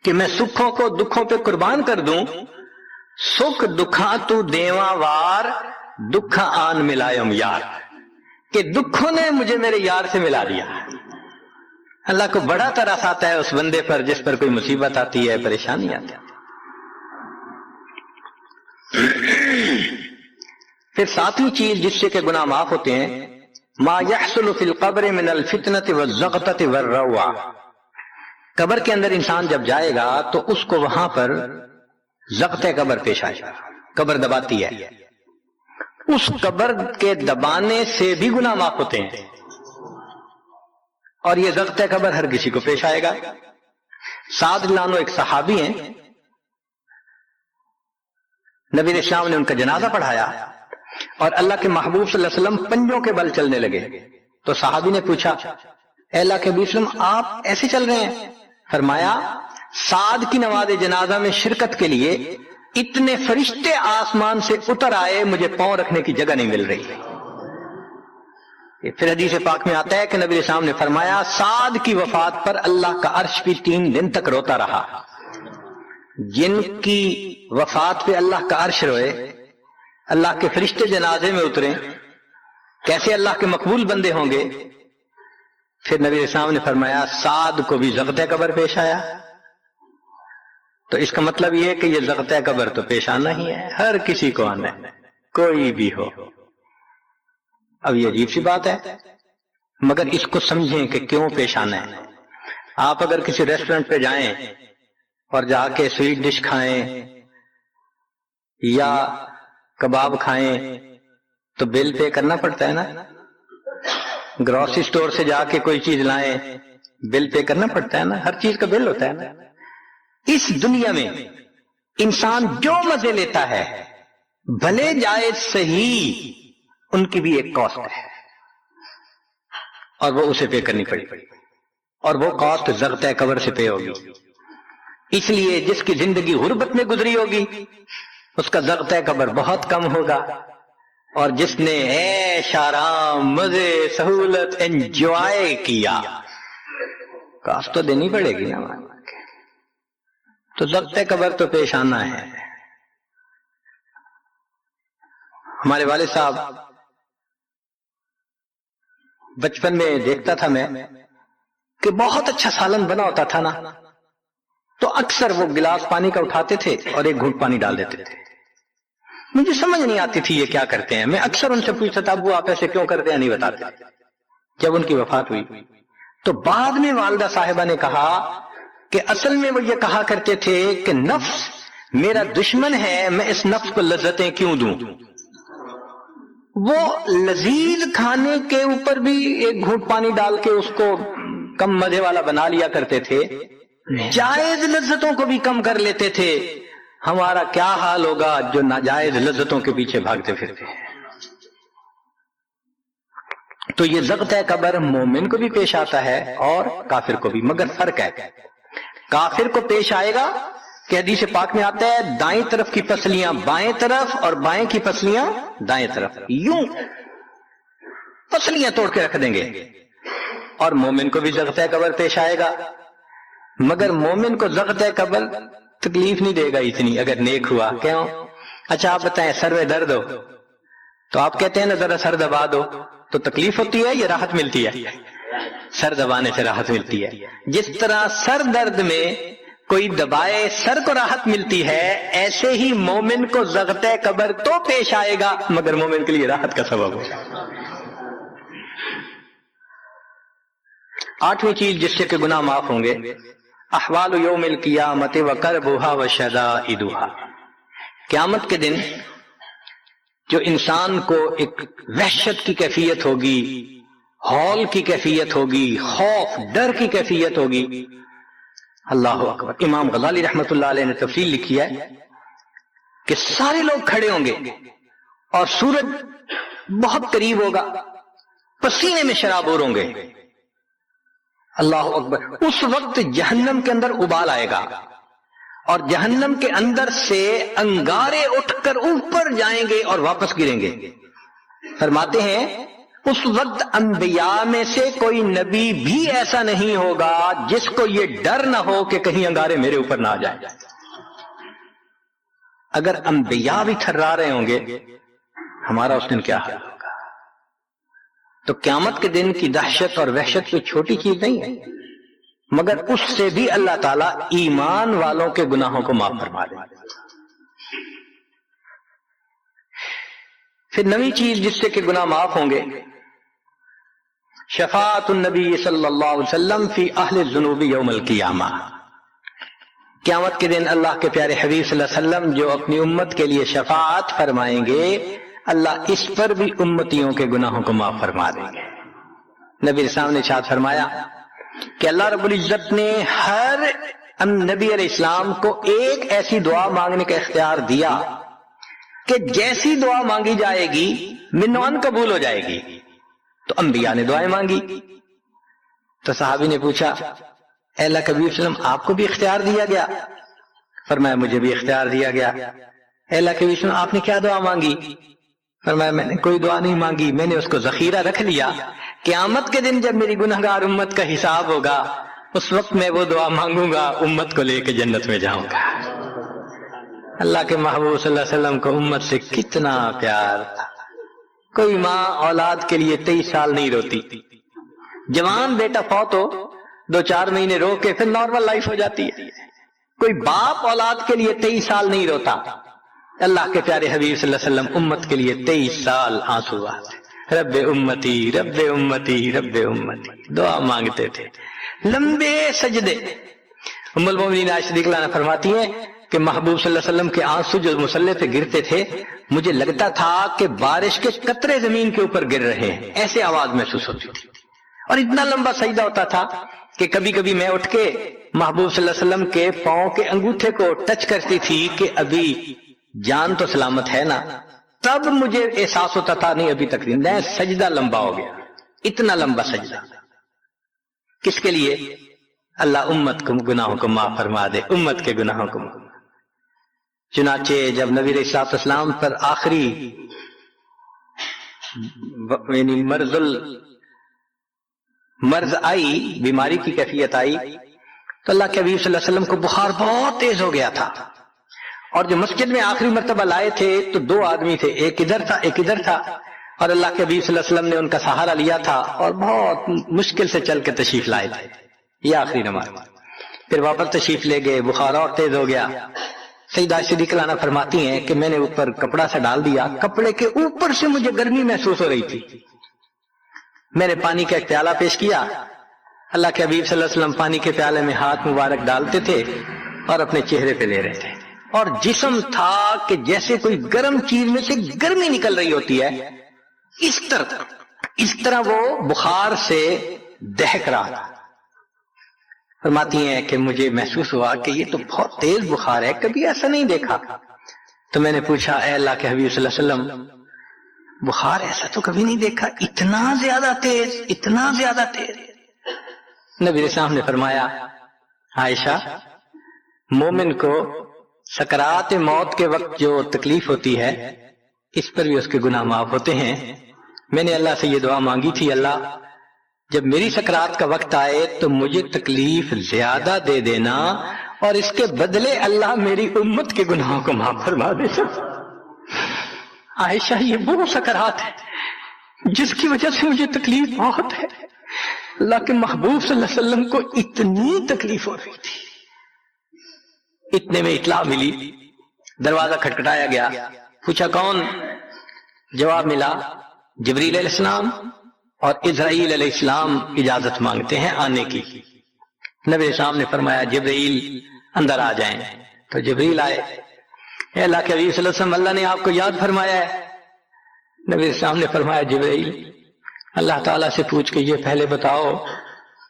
کہ میں سکھوں کو دکھوں پہ قربان کر دوں، سکھ دکھاں تو دیواں وار، دکھاں آن ملائم یار، کہ دکھوں نے مجھے میرے یار سے ملا دیا۔ اللہ کو بڑا ترس آتا ہے اس بندے پر جس پر کوئی مصیبت آتی ہے، پریشانی آتی ہے۔ پھر ساتویں چیز جس سے کہ گناہ معاف ہوتے ہیں، ما يحصل فی القبر من الفتنة والزغطة والروع، قبر کے اندر انسان جب جائے گا تو اس کو وہاں پر زغط قبر پیش آئے گا، قبر دباتی ہے، اس قبر کے دبانے سے بھی گناہ معاف ہوتے ہیں، اور یہ زغط قبر ہر کسی کو پیش آئے گا۔ سعد لانو ایک صحابی ہیں، نبی علیہ السلام نے ان کا جنازہ پڑھایا اور اللہ کے محبوب صلی اللہ علیہ وسلم پنجوں کے بل چلنے لگے، تو صحابی نے پوچھا اے اللہ کے حبیب صلی اللہ علیہ وسلم آپ ایسے چل رہے ہیں؟ فرمایا سعد کی نماز جنازہ میں شرکت کے لیے اتنے فرشتے آسمان سے اتر آئے، مجھے پاؤں رکھنے کی جگہ نہیں مل رہی۔ پھر حدیث پاک میں آتا ہے کہ نبی علیہ السلام نے فرمایا سعد کی وفات پر اللہ کا عرش بھی 3 دن تک روتا رہا۔ جن کی وفات پہ اللہ کا عرش روئے، اللہ کے فرشتے جنازے میں اتریں، کیسے اللہ کے مقبول بندے ہوں گے؟ پھر نبی علیہ السلام نے فرمایا سعد کو بھی زغط قبر پیش آیا۔ تو اس کا مطلب یہ ہے کہ یہ زغط قبر تو پیش آنا ہی ہے، ہر کسی کو آنا ہے، کوئی بھی ہو۔ اب یہ عجیب سی بات ہے، مگر اس کو سمجھیں کہ کیوں پیش آنا ہے۔ آپ اگر کسی ریسٹورنٹ پہ جائیں اور جا کے سویٹ ڈش کھائیں یا کباب کھائیں تو بل پے کرنا پڑتا ہے نا، گروسری سٹور سے جا کے کوئی چیز لائیں بل پے کرنا پڑتا ہے نا، ہر چیز کا بل ہوتا ہے نا۔ اس دنیا میں انسان جو مزے لیتا ہے بھلے جائز صحیح، ان کی بھی ایک کاسٹ ہے اور وہ اسے پے کرنی پڑے گی، اور وہ کاسٹ زغط قبر سے پے ہوگی۔ اس لیے جس کی زندگی غربت میں گزری ہوگی اس کا زغط قبر بہت کم ہوگا، اور جس نے عیش آرام مزے سہولت انجوائے کیا کاسٹ تو دینی پڑے گی نا، تو زغط قبر تو پیش آنا ہے۔ ہمارے والد صاحب بچپن میں دیکھتا تھا میں کہ بہت اچھا سالن بنا ہوتا تھا نا، تو اکثر وہ گلاس پانی کا اٹھاتے تھے اور ایک گھونٹ پانی ڈال دیتے تھے۔ مجھے سمجھ نہیں آتی تھی یہ کیا کرتے ہیں، میں اکثر ان سے پوچھتا تھا ابو آپ ایسے کیوں کرتے ہیں، نہیں بتاتے۔ جب ان کی وفات ہوئی تو بعد میں والدہ صاحبہ نے کہا کہ اصل میں وہ یہ کہا کرتے تھے کہ نفس میرا دشمن ہے، میں اس نفس کو لذتیں کیوں دوں؟ وہ لذیذ کھانے کے اوپر بھی ایک گھونٹ پانی ڈال کے اس کو کم مزے والا بنا لیا کرتے تھے، جائز لذتوں کو بھی کم کر لیتے تھے۔ ہمارا کیا حال ہوگا جو ناجائز لذتوں کے پیچھے بھاگتے پھرتے ہیں؟ تو یہ ضبط قبر مومن کو بھی پیش آتا ہے اور کافر کو بھی، مگر فرق ہے، کافر کو پیش آئے گا کہ حدیث پاک میں آتا ہے دائیں طرف کی پسلیاں بائیں طرف اور بائیں کی پسلیاں دائیں طرف، یوں پسلیاں توڑ کے رکھ دیں گے۔ اور مومن کو بھی ضبط قبر پیش آئے گا، مگر مومن کو ضبط قبر تکلیف نہیں دے گا اتنی اگر نیک ہوا۔ کیوں؟ اچھا آپ بتائیں سر میں درد ہو تو آپ کہتے ہیں نا ذرا سر دبا دو، تو تکلیف ہوتی ہے یا راحت ملتی ہے؟ سر دبانے سے راحت ملتی ہے۔ جس طرح سر درد میں کوئی دبائے سر کو راحت ملتی ہے، ایسے ہی مومن کو ضبط قبر تو پیش آئے گا مگر مومن کے لیے راحت کا سبب ہوگا۔ آٹھویں چیز جس سے کہ گناہ معاف ہوں گے، احوال یوم القیامت وقربھا وشدائدھا، قیامت کے دن جو انسان کو ایک وحشت کی کیفیت ہوگی، ہول کی کیفیت ہوگی، خوف ڈر کی کیفیت ہوگی۔ اللہ اکبر۔ امام غزالی رحمت اللہ علیہ نے تفصیل لکھی ہے کہ سارے لوگ کھڑے ہوں گے اور سورج بہت قریب ہوگا، پسینے میں شرابور ہوں گے۔ اللہ اکبر۔ اس وقت جہنم کے اندر ابال آئے گا اور جہنم کے اندر سے انگارے اٹھ کر اوپر جائیں گے اور واپس گریں گے۔ فرماتے ہیں اس وقت انبیاء میں سے کوئی نبی بھی ایسا نہیں ہوگا جس کو یہ ڈر نہ ہو کہ کہیں انگارے میرے اوپر نہ آ جائیں۔ اگر انبیاء بھی تھرا رہے ہوں گے ہمارا اس دن کیا حال ہوگا؟ تو قیامت کے دن کی دہشت اور وحشت کوئی چھوٹی چیز نہیں ہے، مگر اس سے بھی اللہ تعالیٰ ایمان والوں کے گناہوں کو معاف فرما دے۔ پھر نویں چیز جس سے کہ گناہ معاف ہوں گے، شفاعت النبی صلی اللہ علیہ وسلم فی اہل الذنوب یوم القیامہ، قیامت کے دن اللہ کے پیارے حبیب صلی اللہ علیہ وسلم جو اپنی امت کے لیے شفاعت فرمائیں گے، اللہ اس پر بھی امتیوں کے گناہوں کو معاف فرما دیں گے۔ نبی اسلام نے ارشاد فرمایا کہ اللہ رب العزت نے ہر نبی علیہ السلام کو ایک ایسی دعا مانگنے کا اختیار دیا کہ جیسی دعا مانگی جائے گی منوان قبول ہو جائے گی۔ تو انبیاء نے دعائیں مانگی تو صحابی نے پوچھا اے اللہ کے نبی صلی اللہ علیہ وسلم آپ کو بھی اختیار دیا گیا؟ فرمایا مجھے بھی اختیار دیا گیا۔ اے اللہ کے نبی صلی اللہ علیہ وسلم آپ نے کیا دعا مانگی؟ فرمایا میں نے کوئی دعا نہیں مانگی، میں نے اس کو ذخیرہ رکھ لیا، قیامت کے دن جب میری گنہگار امت کا حساب ہوگا اس وقت میں وہ دعا مانگوں گا، امت کو لے کے جنت میں جاؤں گا۔ اللہ کے محبوب صلی اللہ علیہ وسلم کو امت سے کتنا پیار تھا۔ کوئی ماں اولاد کے لیے 23 سال نہیں روتی، جوان بیٹا فوت ہو 2-4 مہینے رو کے پھر نارمل لائف ہو جاتی ہے۔ کوئی باپ اولاد کے لیے 23 سال نہیں روتا۔ اللہ کے پیارے حبیب صلی اللہ علیہ وسلم امت کے لیے 23 سال آنسو آتے، رب امتی رب امتی رب امتی دعا مانگتے تھے، لمبے سجدے۔ ام المومنین عائشہ رضی اللہ عنہا فرماتی ہیں کہ محبوب صلی اللہ علیہ وسلم کے آنسو جو مصلی پہ گرتے تھے مجھے لگتا تھا کہ بارش کے قطرے زمین کے اوپر گر رہے ہیں، ایسے آواز محسوس ہوتی تھی، اور اتنا لمبا سجدہ ہوتا تھا کہ کبھی کبھی میں اٹھ کے محبوب صلی اللہ علیہ وسلم کے پاؤں کے انگوٹھے کو ٹچ کرتی تھی کہ ابھی جان تو سلامت ہے نا، تب مجھے احساس ہوتا تھا نہیں ابھی تک نہیں، سجدہ لمبا ہو گیا، اتنا لمبا سجدہ۔ کس کے لیے؟ اللہ امت کو گناہوں کو معاف فرما دے، امت کے گناہوں کو معاف۔ چنانچہ جب نبی علیہ السلام پر آخری یعنی مرض آئی، بیماری کی کیفیت آئی، تو اللہ کے حبیب صلی اللہ علیہ وسلم کو بخار بہت تیز ہو گیا تھا، اور جو مسجد میں آخری مرتبہ لائے تھے تو 2 آدمی تھے، ایک ادھر تھا ایک ادھر تھا، اور اللہ کے حبیب صلی اللہ علیہ وسلم نے ان کا سہارا لیا تھا اور بہت مشکل سے چل کے تشریف لائے تھے۔ یہ آخری نماز، پھر واپس تشریف لے گئے، بخار اور تیز ہو گیا۔ سیدہ عائشہ رضی اللہ عنہا فرماتی ہیں کہ میں نے اوپر کپڑا سا ڈال دیا، کپڑے کے اوپر سے مجھے گرمی محسوس ہو رہی تھی، میں نے پانی کا ایک پیالہ پیش کیا، اللہ کے حبیب صلی اللہ علیہ وسلم پانی کے پیالے میں ہاتھ مبارک ڈالتے تھے اور اپنے چہرے پہ لے رہے تھے، اور جسم تھا کہ جیسے کوئی گرم چیز میں سے گرمی نکل رہی ہوتی ہے، اس طرح وہ بخار سے دہک رہا تھا۔ فرماتی ہیں کہ مجھے محسوس ہوا کہ یہ تو بہت تیز بخار ہے، کبھی ایسا نہیں دیکھا۔ تو میں نے پوچھا اے اللہ کے حبیب صلی اللہ علیہ وسلم، بخار ایسا تو کبھی نہیں دیکھا، اتنا زیادہ تیز، اتنا زیادہ تیز؟ نبی علیہ السلام نے فرمایا عائشہ، مومن کو سکرات موت کے وقت جو تکلیف ہوتی ہے اس پر بھی اس کے گناہ معاف ہوتے ہیں۔ میں نے اللہ سے یہ دعا مانگی تھی، اللہ جب میری سکرات کا وقت آئے تو مجھے تکلیف زیادہ دے دینا، اور اس کے بدلے اللہ میری امت کے گناہوں کو معاف فرما دینا۔ عائشہ، یہ وہ سکرات ہے جس کی وجہ سے مجھے تکلیف بہت ہے۔ اللہ کے محبوب صلی اللہ علیہ وسلم کو اتنی تکلیف ہو رہی تھی۔ اتنے میں اطلاع ملی، دروازہ کھٹکھٹایا گیا، پوچھا کون؟ جواب ملا جبریل علیہ السلام اور اسرائیل علیہ السلام اجازت مانگتے ہیں آنے کی۔ نبی علیہ السلام نے فرمایا جبریل اندر آ جائیں، تو جبریل آئے۔ اے اللہ کے حبیب صلی اللہ علیہ وسلم، اللہ نے آپ کو یاد فرمایا ہے۔ نبی علیہ السلام نے فرمایا جبریل، اللہ تعالیٰ سے پوچھ کے یہ پہلے بتاؤ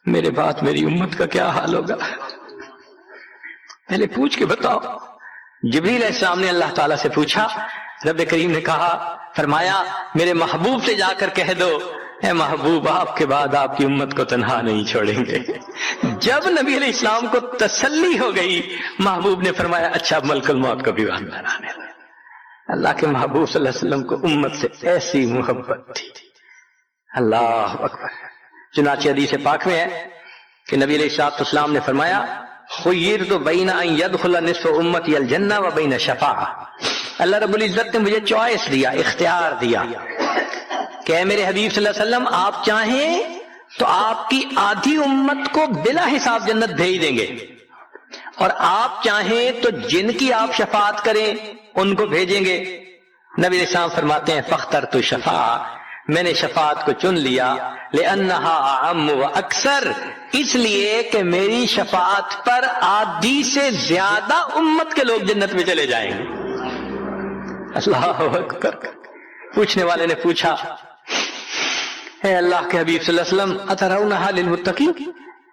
میرے بعد میری امت کا کیا حال ہوگا، پہلے پوچھ کے بتاؤ۔ جبریل علیہ السلام نے اللہ تعالیٰ سے پوچھا، رب کریم نے کہا، فرمایا میرے محبوب سے جا کر کہہ دو اے محبوب، آپ کے بعد آپ کی امت کو تنہا نہیں چھوڑیں گے۔ جب نبی علیہ السلام کو تسلی ہو گئی، محبوب نے فرمایا اچھا ملک الموت کو بھی اندر آنے دو۔ اللہ کے محبوب صلی اللہ علیہ وسلم کو امت سے ایسی محبت تھی، اللہ اکبر۔ چنانچہ حدیث پاک میں ہے کہ نبی علیہ السلام نے فرمایا خیرت بین ان یدخل نصف امتی الجنہ و بین شفاعہ، اللہ رب العزت نے مجھے چوائس دیا، اختیار دیا کہ اے میرے حبیب صلی اللہ علیہ وسلم، آپ چاہیں تو آپ کی آدھی امت کو بلا حساب جنت بھیج دیں گے، اور آپ چاہیں تو جن کی آپ شفاعت کریں ان کو بھیجیں گے۔ نبی علیہ السلام فرماتے ہیں فاخترت شفاعہ، میں نے شفاعت کو چن لیا، لأنہا اعم و اکثر، اس لیے کہ میری شفاعت پر آدھی سے زیادہ امت کے لوگ جنت میں چلے جائیں گے۔ اللہ اکبر۔ پوچھنے والے نے پوچھا اے اللہ کے حبیب صلی اللہ علیہ وسلم، اترونہا للمتقین،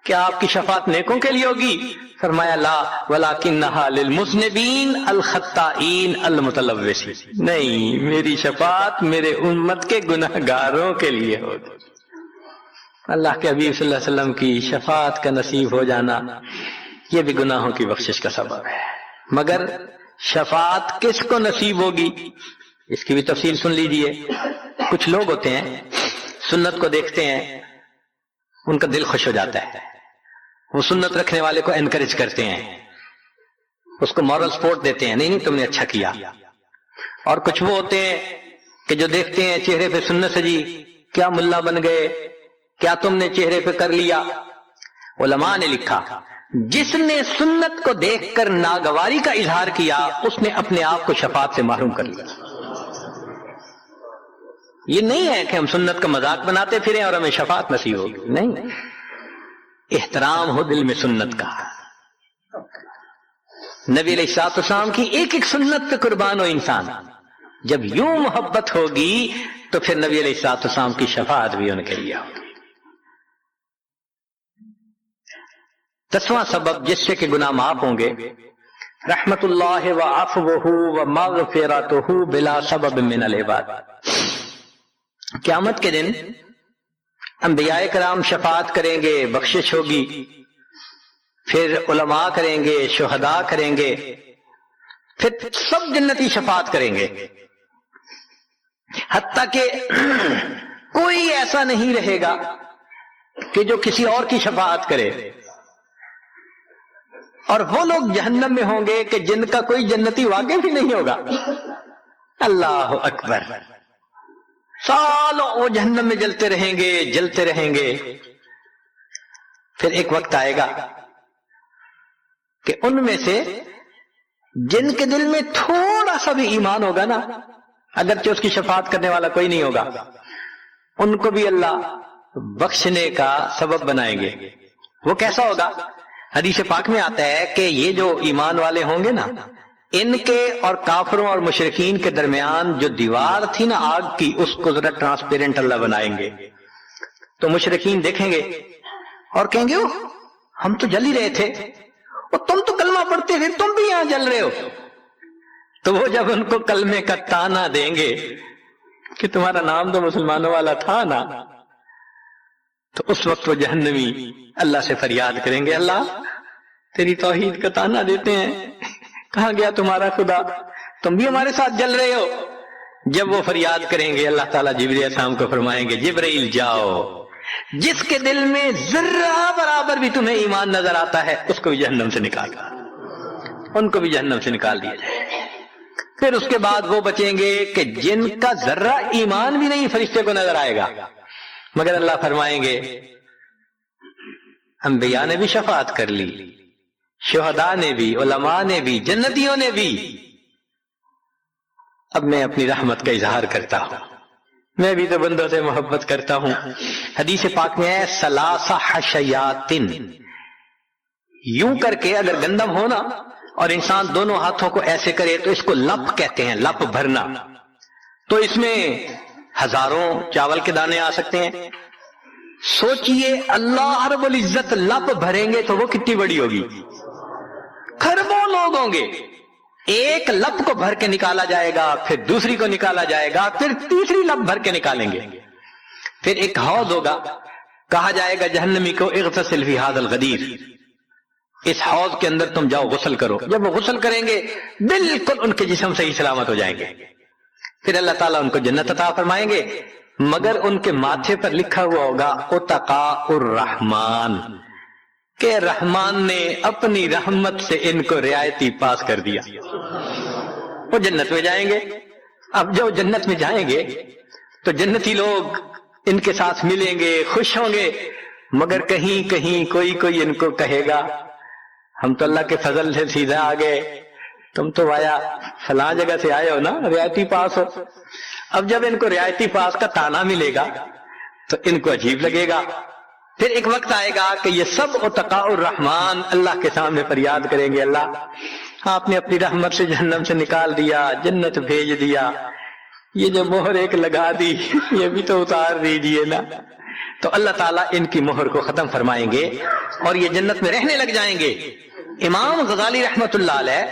کیا آپ کی شفاعت نیکوں کے لیے ہوگی؟ فرمایا لا ولکنہا للمذنبین الخطائین المتلوثین، نہیں، میری شفاعت میرے امت کے گناہ گاروں کے لیے ہوگی۔ اللہ کے حبیب صلی اللہ علیہ وسلم کی شفاعت کا نصیب ہو جانا یہ بھی گناہوں کی بخشش کا سبب ہے۔ مگر شفاعت کس کو نصیب ہوگی اس کی بھی تفصیل سن لیجئے۔ کچھ لوگ ہوتے ہیں سنت کو دیکھتے ہیں، ان کا دل خوش ہو جاتا ہے، وہ سنت رکھنے والے کو انکریج کرتے ہیں، اس کو مورل سپورٹ دیتے ہیں، نہیں نہیں تم نے اچھا کیا۔ اور کچھ وہ ہوتے ہیں کہ جو دیکھتے ہیں چہرے پہ سنت سجی، کیا ملا بن گئے، کیا تم نے چہرے پہ کر لیا۔ علماء نے لکھا جس نے سنت کو دیکھ کر ناگواری کا اظہار کیا اس نے اپنے آپ کو شفاعت سے محروم کر لیا۔ یہ نہیں ہے کہ ہم سنت کا مذاق بناتے پھریں اور ہمیں شفاعت نصیب ہوگی، نہیں، احترام ہو دل میں سنت کا۔ نبی علیہ السلام کی ایک ایک سنت پہ قربان ہو انسان، جب یوں محبت ہوگی تو پھر نبی علیہ السلام کی شفاعت بھی ان کے لیے ہوگی۔ 10واں سبب جس سے کہ گناہ معاف ہوں گے، رحمت اللہ و عفوہ و مغفرتہ بلا سبب من العباد۔ قیامت کے دن انبیاء کرام شفاعت کریں گے، بخشش ہوگی، پھر علماء کریں گے، شہداء کریں گے، پھر سب جنتی شفاعت کریں گے، حتیٰ کہ کوئی ایسا نہیں رہے گا کہ جو کسی اور کی شفاعت کرے، اور وہ لوگ جہنم میں ہوں گے کہ جن کا کوئی جنتی واقع بھی نہیں ہوگا۔ اللہ اکبر۔ سالوں وہ جہنم میں جلتے رہیں گے، جلتے رہیں گے، پھر ایک وقت آئے گا کہ ان میں سے جن کے دل میں تھوڑا سا بھی ایمان ہوگا نا، اگرچہ اس کی شفاعت کرنے والا کوئی نہیں ہوگا، ان کو بھی اللہ بخشنے کا سبب بنائیں گے۔ وہ کیسا ہوگا؟ حدیث پاک میں آتا ہے کہ یہ جو ایمان والے ہوں گے نا، ان کے اور کافروں اور مشرکین کے درمیان جو دیوار تھی نا آگ کی، اس کو ذرا ٹرانسپیرنٹ اللہ بنائیں گے. تو مشرکین دیکھیں گے اور کہیں گے ہم تو جل ہی رہے تھے، اور تم تو کلمہ پڑھتے تھے، تم بھی یہاں جل رہے ہو. تو وہ جب ان کو کلمے کا تانا دیں گے کہ تمہارا نام تو مسلمانوں والا تھا نا، تو اس وقت وہ جہنمی اللہ سے فریاد کریں گے، اللہ تیری توحید کا تانا دیتے ہیں، کہاں گیا تمہارا خدا، تم بھی ہمارے ساتھ جل رہے ہو. جب وہ فریاد کریں گے، اللہ تعالیٰ جبرائیل علیہ السلام کو فرمائیں گے، جبرائیل جاؤ، جس کے دل میں ذرہ برابر بھی تمہیں ایمان نظر آتا ہے اس کو بھی جہنم سے نکال، ان کو بھی جہنم سے نکال دیا جائے. پھر اس کے بعد وہ بچیں گے کہ جن کا ذرہ ایمان بھی نہیں فرشتے کو نظر آئے گا، مگر اللہ فرمائیں گے انبیاء نے بھی شفاعت کر لی، شہداء نے بھی، علماء نے بھی، جنتیوں نے بھی، اب میں اپنی رحمت کا اظہار کرتا ہوں، میں بھی تو بندوں سے محبت کرتا ہوں. حدیث پاک میں ہے ثلاث حشیات، یوں کر کے اگر گندم ہونا اور انسان دونوں ہاتھوں کو ایسے کرے تو اس کو لپ کہتے ہیں، لپ بھرنا. تو اس میں ہزاروں چاول کے دانے آ سکتے ہیں. سوچئے اللہ رب العزت لپ بھریں گے تو وہ کتنی بڑی ہوگی، کھربوں لوگ ہوں گے. ایک لپ کو بھر کے نکالا جائے گا، پھر دوسری کو نکالا جائے گا، پھر تیسری لپ بھر کے نکالیں گے. پھر ایک حوض ہوگا، کہا جائے گا جہنمی کو اغتسل فی ھذا الغدیر، اس حوض کے اندر تم جاؤ غسل کرو. جب وہ غسل کریں گے بالکل ان کے جسم صحیح سلامت ہو جائیں گے. پھر اللہ تعالیٰ ان کو جنت عطا فرمائیں گے، مگر ان کے ماتھے پر لکھا ہوا ہوگا اتقاء الرحمن، کہ رحمان نے اپنی رحمت سے ان کو رعایتی پاس کر دیا. وہ جنت میں جائیں گے. اب جو جنت میں جائیں گے تو جنتی لوگ ان کے ساتھ ملیں گے، خوش ہوں گے، مگر کہیں کہیں کوئی ان کو کہے گا ہم تو اللہ کے فضل سے سیدھا آ گئے، تم تو آیا فلاں جگہ سے آئے ہو نا، رعایتی پاس ہو. اب جب ان کو رعایتی پاس کا تانا ملے گا تو ان کو عجیب لگے گا. پھر ایک وقت آئے گا کہ یہ سب اتقاء الرحمن اللہ کے سامنے فریاد کریں گے، اللہ آپ نے اپنی رحمت سے جہنم سے نکال دیا، جنت بھیج دیا، یہ جو مہر ایک لگا دی یہ بھی تو اتار دیجئے نا. تو اللہ تعالیٰ ان کی مہر کو ختم فرمائیں گے اور یہ جنت میں رہنے لگ جائیں گے. امام غزالی رحمت اللہ علیہ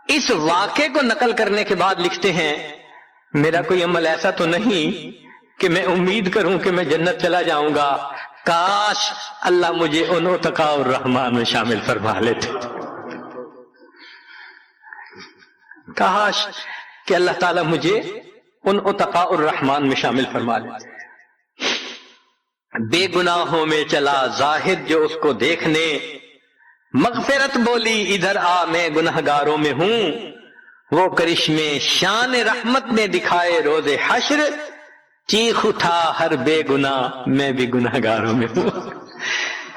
اس واقعے کو نقل کرنے کے بعد لکھتے ہیں میرا کوئی عمل ایسا تو نہیں کہ میں امید کروں کہ میں جنت چلا جاؤں گا، کاش اللہ مجھے ان اتقاء الرحمن میں شامل فرما لیتے، کاش کہ اللہ تعالیٰ مجھے ان اتقاء الرحمن میں شامل فرما لیتے. بے گناہوں میں چلا زاہد جو اس کو دیکھنے، مغفرت بولی ادھر آ میں گنہگاروں میں ہوں، وہ کرشمے شان رحمت نے دکھائے روز حشر، چیخ اٹھا ہر بے گناہ میں بھی گنہگاروں میں ہوں.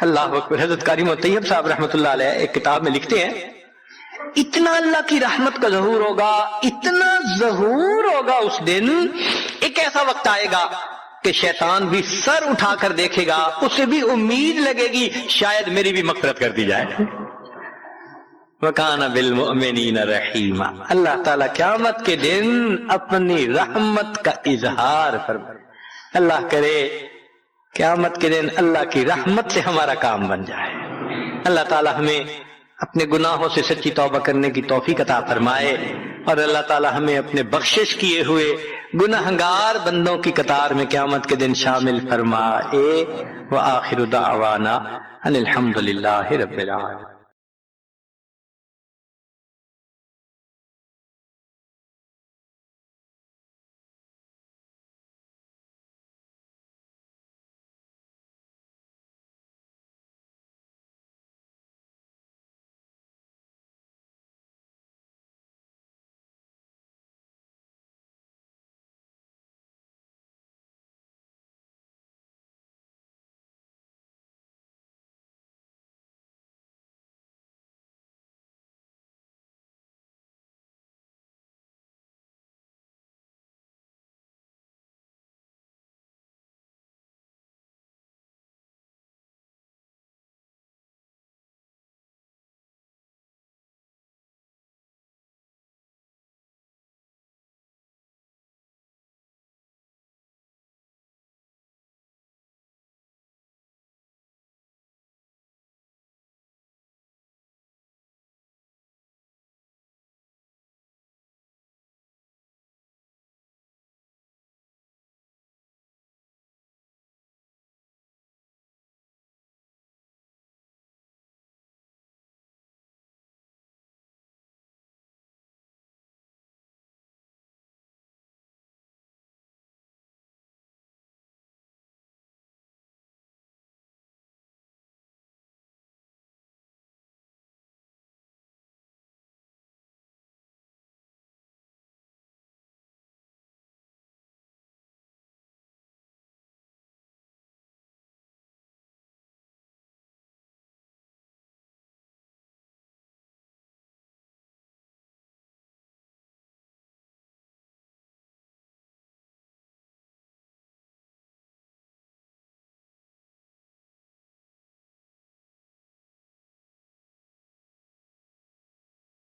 اللہ اکبر. حضرت قاری طیب صاحب رحمت اللہ علیہ ایک کتاب میں لکھتے ہیں اتنا اللہ کی رحمت کا ظہور ہوگا، اتنا ظہور ہوگا اس دن، ایک ایسا وقت آئے گا کہ شیطان بھی سر اٹھا کر دیکھے گا، اسے بھی امید لگے گی شاید میری بھی مغفرت کر دی جائے. وَكَانَ بِالْمُؤْمِنِينَ رَحِيمًا. اللہ تعالیٰ قیامت کے دن اپنی رحمت کا اظہار فرمائے. اللہ کرے قیامت کے دن اللہ کی رحمت سے ہمارا کام بن جائے. اللہ تعالیٰ ہمیں اپنے گناہوں سے سچی توبہ کرنے کی توفیق عطا فرمائے اور اللہ تعالیٰ ہمیں اپنے بخشش کیے ہوئے گنہگار بندوں کی قطار میں قیامت کے دن شامل فرمائے. وآخر دعوانا ان الحمد للہ رب العالمین.